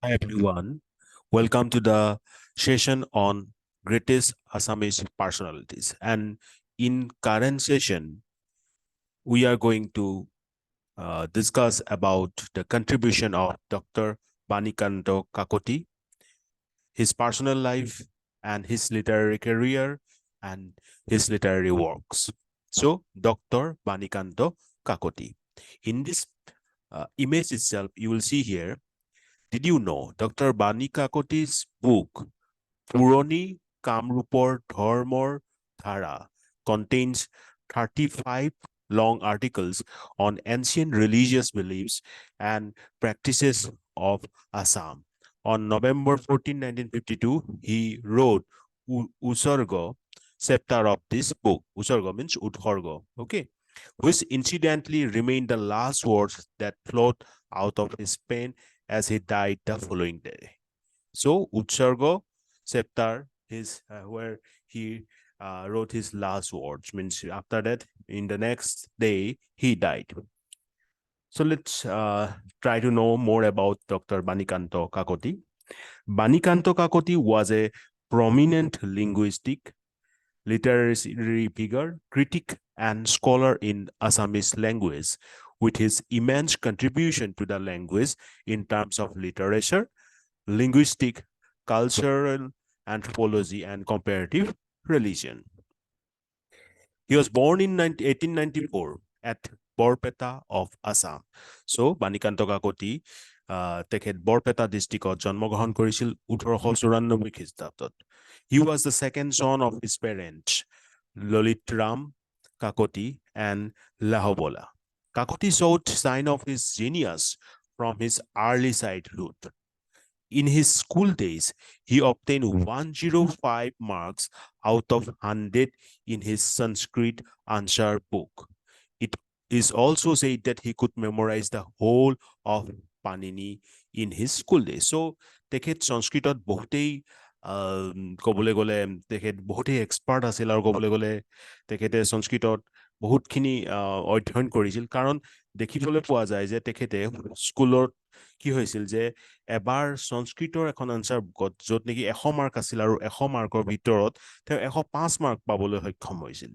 Hi everyone, welcome to the session on greatest Assamese personalities. And in current session, we are going to discuss about the contribution of Dr. Banikanta Kakati, his personal life and his literary career and his literary works. So, Dr. Banikanta Kakati. In this image itself, you will see here, did you know Dr. Bani Kakoti's book Purani Kamrupor Dharmor Dhara contains 35 long articles on ancient religious beliefs and practices of Assam. On November 14, 1952, he wrote Usarga chapter of this book. Usarga means Udharga, okay, which incidentally remained the last words that flowed out of his pen as he died the following day. So Utsarga chapter is where he wrote his last words. Means after that, in the next day, he died. So let's try to know more about Dr. Banikanto Kakoti. Banikanto Kakoti was a prominent linguistic, literary figure, critic, and scholar in Assamese language, with his immense contribution to the language in terms of literature, linguistic, cultural anthropology, and comparative religion. He was born in 1894 at Borpeta of Assam. So, Banikanta Kakoti তেখেত বৰপেটা ডিষ্ট্ৰিক্টত জন্মগ্ৰহণ কৰিছিল 1894 খ্ৰীষ্টাব্দত. He was the second son of his parents, Lalit Ram Kakoti and Lahobola. Kakoti showed sign of his genius from his early childhood. In his school days, he obtained 105 marks out of 100 in his Sanskrit answer book. It is also said that he could memorize the whole of Panini in his school days. So, তেখেত সংস্কৃতত বহুতেই ক'বলৈ গ'লে তেখেত বহুতেই expert আছিল আৰু ক'বলৈ গ'লে তেখেতে সংস্কৃতত বহুতখিনি অধ্যয়ন কৰিছিল কাৰণ দেখিবলৈ পোৱা যায় যে তেখেতে স্কুলত কি হৈছিল যে এবাৰ সংস্কৃতৰ এখন আনচাৰ বুকত য'ত নেকি 100 মাৰ্ক আছিল আৰু 100 মাৰ্কৰ ভিতৰত তেওঁ 105 মাৰ্ক পাবলৈ সক্ষম হৈছিল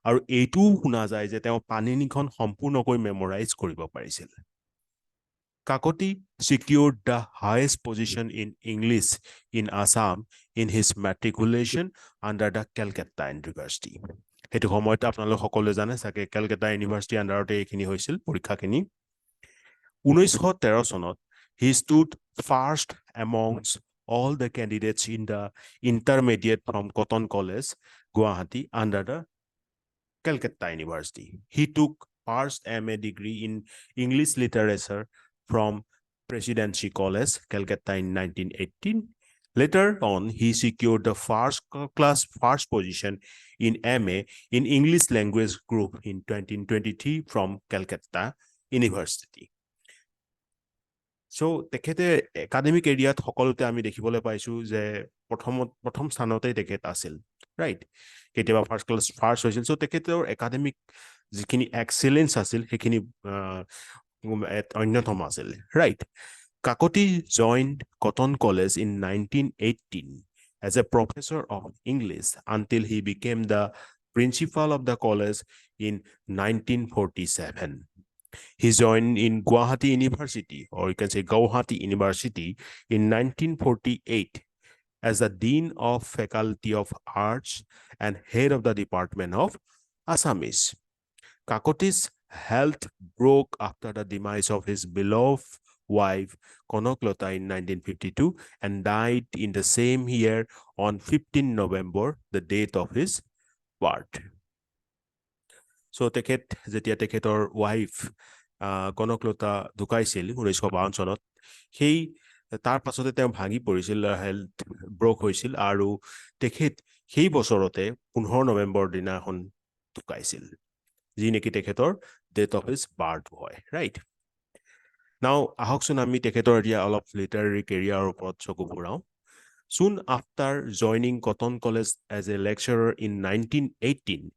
আৰু এইটোও শুনা যায় যে তেওঁ পানিনিখন সম্পূৰ্ণকৈ মেমৰাইজ কৰিব পাৰিছিল. Kakoti secured the highest position in English in Assam in his matriculation under the Calcutta University. সেইটো সময়ত আপোনালোক সকলোৱে জানে চাগে কেলকাতা ইউনিভাৰ্চিটি আণ্ডাৰতে এইখিনি হৈছিল পৰীক্ষাখিনি. 1913 চনত he stood first amongst all the candidates in the intermediate from Cotton College, Guwahati, under the Calcutta University. He took first MA degree in English literature from Presidency College, Calcutta in 1918. Later on, he secured the first position in MA in English language group in 1923 from Calcutta University. So, তেখেতে academic এৰিয়াত সকলোতে আমি দেখিবলৈ পাইছো যে প্ৰথম স্থানতে তেখেত আছিল, ৰাইট? কেতিয়াবা ফাৰ্ষ্ট হৈছিল। চ' তেখেতৰ একাডেমিক যিখিনি এক্সেলেঞ্চ আছিল সেইখিনি অন্যতম আছিল, right? Kakoti joined Cotton College in 1918 as a professor of English until he became the principal of the college in 1947. He joined in Guwahati University, or you can say Guwahati University, in 1948 as the Dean of Faculty of Arts and head of the Department of Assamese. Kakoti's health broke after the demise of his beloved wife Konoklota in 1952 and died in the same year on 15 November, the date of his birth. So তেখেত যেতিয়া তেখেতৰ wife Kanaklata ঢুকাইছিল 1952 চনত সেই তাৰ পাছতে তেওঁ ভাঙি পৰিছিল, হেল্থ ব্ৰক হৈছিল আৰু তেখেত সেই বছৰতে 15 নৱেম্বৰ দিনাখন ঢুকাইছিল, যি নেকি তেখেতৰ ডেট অফ হিজ বাৰ্থ হয়, ৰাইট? নাও আহকচোন আমি তেখেতৰ এতিয়া অলপ লিটাৰেৰী কেৰিয়াৰৰ ওপৰত চকু ফুৰাওঁ. Soon after joining Cotton College as a lecturer in 1918,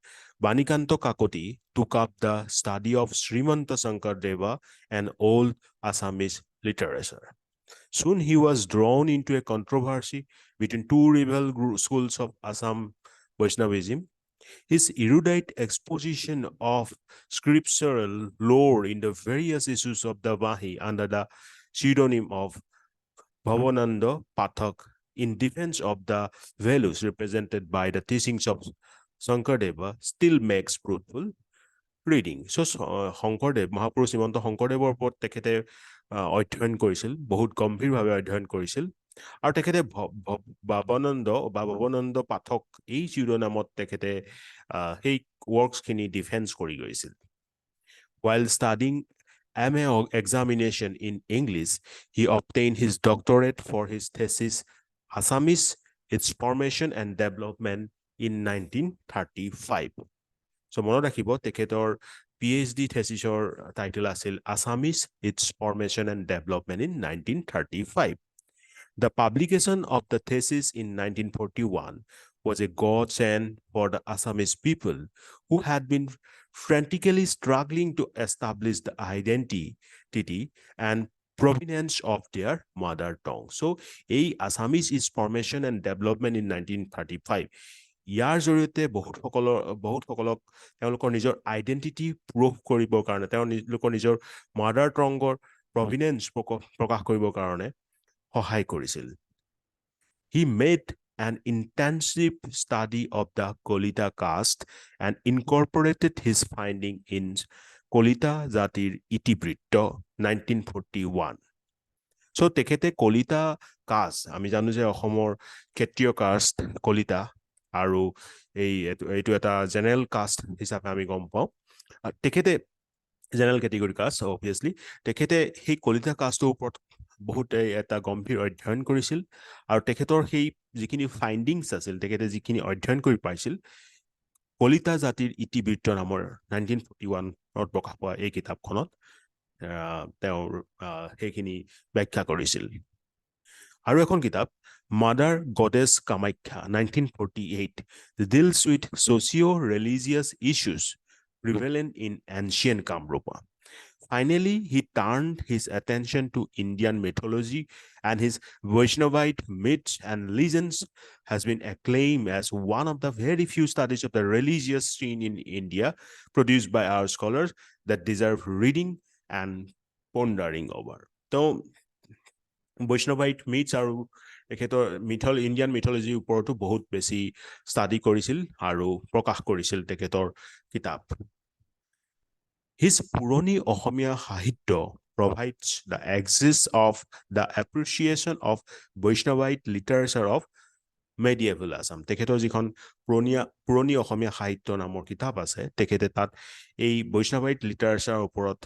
Banikanto Kakoti took up the study of Srimanta Shankar Deva and old Assamese literature. Soon he was drawn into a controversy between two rival schools of Assam Vaishnavism. His erudite exposition of scriptural lore in the various issues of the Vahi under the pseudonym of Bhavananda Pathak in defense of the values represented by the teachings of Shankardeva still makes fruitful reading. So Sankardev মহাপুৰুষ শ্ৰীমন্ত শংকৰদেৱৰ ওপৰত তেখেতে অধ্যয়ন কৰিছিল, বহুত গম্ভীৰভাৱে অধ্যয়ন কৰিছিল আৰু তেখেতে ভৱানন্দ পাঠক এই শিৰোনামত তেখেতে সেই ৱৰ্কছখিনি ডিফেন্স কৰি গৈছিল. While studying MA examination in English, he obtained his doctorate for his thesis Assamese, its formation and development in 1935. So মনত ৰাখিব তেখেতৰ PhD thesis-ৰ টাইটেল আছিল Assamese, its formation and development in 1935. The publication of the thesis in 1941 was a godsend for the Assamese people who had been frantically struggling to establish the identity and provenance of their mother tongue. So, a Assamese is formation and development in 1935. ইয়াৰ জৰিয়তে বহুতসকলক তেওঁলোকৰ নিজৰ identity prove কৰিবৰ কাৰণে তেওঁলোকৰ নিজৰ mother টংগৰ প্ৰভিনেন্স প্ৰকাশ কৰিবৰ কাৰণে সহায় কৰিছিল. He made an intensive study of the Kolita caste and incorporated his finding in Kolita Jatir Itibritya 1941. So তেখেতে কলিতা কাষ্ট, আমি জানো যে অসমৰ ক্ষেত্ৰীয় কাষ্ট কলিতা আৰু এইটো এটা জেনেৰেল কাষ্ট হিচাপে আমি গম পাওঁ. তেখেতে জেনেৰেল কেটেগৰী কাষ্ট অবভিয়াছলি তেখেতে সেই কলিতা কাষ্টৰ ওপৰত বহুতে এটা গম্ভীৰ অধ্যয়ন কৰিছিল আৰু তেখেতৰ সেই যিখিনি ফাইণ্ডিংছ আছিল, তেখেতে যিখিনি অধ্যয়ন কৰি পাইছিল, কলিতা জাতিৰ ইতিবৃত্ত নামৰ 1941ত প্ৰকাশ পোৱা এই কিতাপখনত তেওঁৰ সেইখিনি ব্যাখ্যা কৰিছিল. আৰু এখন কিতাপ Mother Goddess Kamakhya 1948 deals with socio-religious issues prevalent in ancient Kamrupa. Finally, he turned his attention to Indian mythology, and his Vaishnavite myths and legends has been acclaimed as one of the very few studies of the religious scene in India produced by our scholars that deserve reading and pondering over. So, Vaishnavite myths আৰু তেখেতৰ Indian মিথলজিৰ ওপৰতো বহুত বেছি study কৰিছিল আৰু প্ৰকাশ কৰিছিল তেখেতৰ কিতাপ. His পুৰণি অসমীয়া সাহিত্য provides the axis of the appreciation of Vaishnavite literature of medieval Assam. তেখেতৰ যিখন পুৰণি অসমীয়া সাহিত্য নামৰ কিতাপ আছে, তেখেতে তাত এই বৈষ্ণৱাইট লিটাৰেচাৰৰ ওপৰত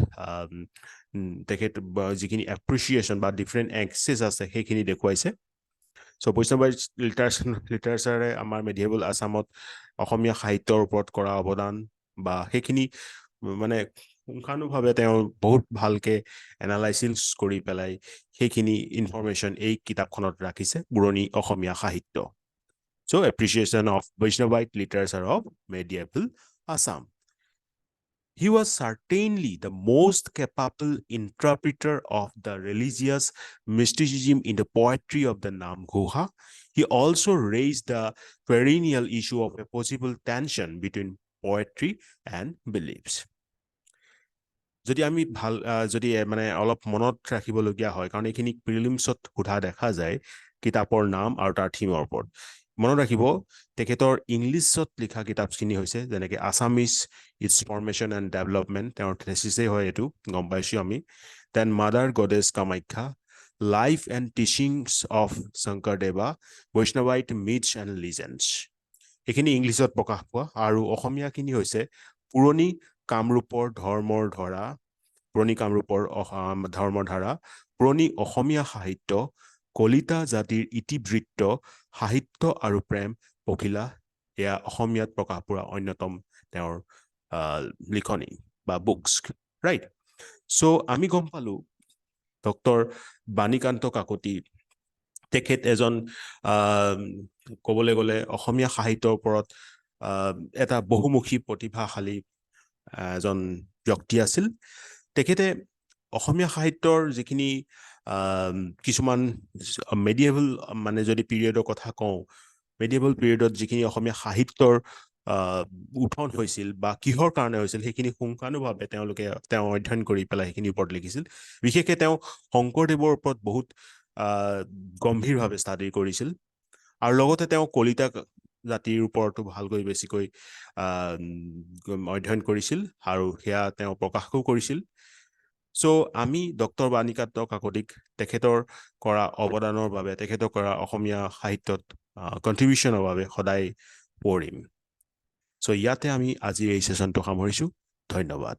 তেখেত যিখিনি এপ্ৰিচিয়েশ্যন বা ডিফাৰেণ্ট এক্সেছ আছে সেইখিনি দেখুৱাইছে. So বৈষ্ণৱাইট লিটাৰেচাৰে আমাৰ মেডিয়েবল আছামত অসমীয়া সাহিত্যৰ ওপৰত কৰা অৱদান বা সেইখিনি মানে পুংখানুভাৱে তেওঁ বহুত ভালকে এনালাইচিছ কৰি পেলাই সেইখিনি ইনফৰমেশ্যন এই কিতাপখনত ৰাখিছে, পুৰণি অসমীয়া সাহিত্য. So appreciation of Vaishnavite literature of medieval Assam. He was certainly the most capable interpreter of the religious mysticism in the poetry of the Namghoha. He also raised the perennial issue of a possible tension between poetry and beliefs. যদি আমি যদি মানে অলপ মনত ৰাখিবলগীয়া হয়, কাৰণ এইখিনি প্ৰিলিমছত সোধা দেখা যায় কিতাপৰ নাম আৰু তাৰ থিমৰ ওপৰত. মনত ৰাখিব তেখেতৰ ইংলিছত লিখা কিতাপখিনি হৈছে যেনেকৈ Assamese its formation and development, তেওঁৰ থেচিছেই হয় এইটো, গম পাইছোঁ আমি. Then mother goddess Kamakhya, life and teachings of Sankaradeva, Vaishnavite myths and legends, এইখিনি ইংলিছত প্ৰকাশ পোৱা. আৰু অসমীয়াখিনি হৈছে পুৰণি কামৰূপৰ ধৰ্মৰ ধাৰা, পুৰণি অসমীয়া সাহিত্য, কলিতা জাতিৰ ইতিবৃত্ত, সাহিত্য আৰু প্ৰেম পখিলা, এয়া অসমীয়াত প্ৰকাশ পোৱা অন্যতম তেওঁৰ লিখনি বা বুকছ, ৰাইট? চ' আমি গম পালোঁ ডক্টৰ বাণীকান্ত কাকতি তেখেত এজন ক'বলৈ গ'লে অসমীয়া সাহিত্যৰ ওপৰত এটা বহুমুখী প্ৰতিভাশালী এজন ব্যক্তি আছিল. তেখেতে অসমীয়া সাহিত্যৰ যিখিনি কিছুমান মেডিয়েবল মানে যদি পিৰিয়ডৰ কথা কওঁ, মেডিয়েবল পিৰিয়ডত যিখিনি অসমীয়া সাহিত্যৰ উত্থান হৈছিল বা কিহৰ কাৰণে হৈছিল সেইখিনি পুংখানুভাৱে তেওঁ অধ্যয়ন কৰি পেলাই সেইখিনিৰ ওপৰত লিখিছিল। বিশেষকৈ তেওঁ শংকৰদেৱৰ ওপৰত বহুত গম্ভীৰভাৱে ষ্টাডি কৰিছিল আৰু লগতে তেওঁ কলিতা জাতিৰ ওপৰতো ভালকৈ বেছিকৈ অধ্যয়ন কৰিছিল আৰু সেয়া তেওঁ প্ৰকাশো কৰিছিল। চ' আমি ডক্টৰ বাণীকান্ত কাকতিক তেখেতৰ কৰা অৱদানৰ বাবে, তেখেতৰ কৰা অসমীয়া সাহিত্যত কণ্ট্ৰিবিউশ্যনৰ বাবে সদায় পঢ়িম। চ' ইয়াতে আমি আজিৰ এই ছেশ্যনটো সামৰিছোঁ। ধন্যবাদ।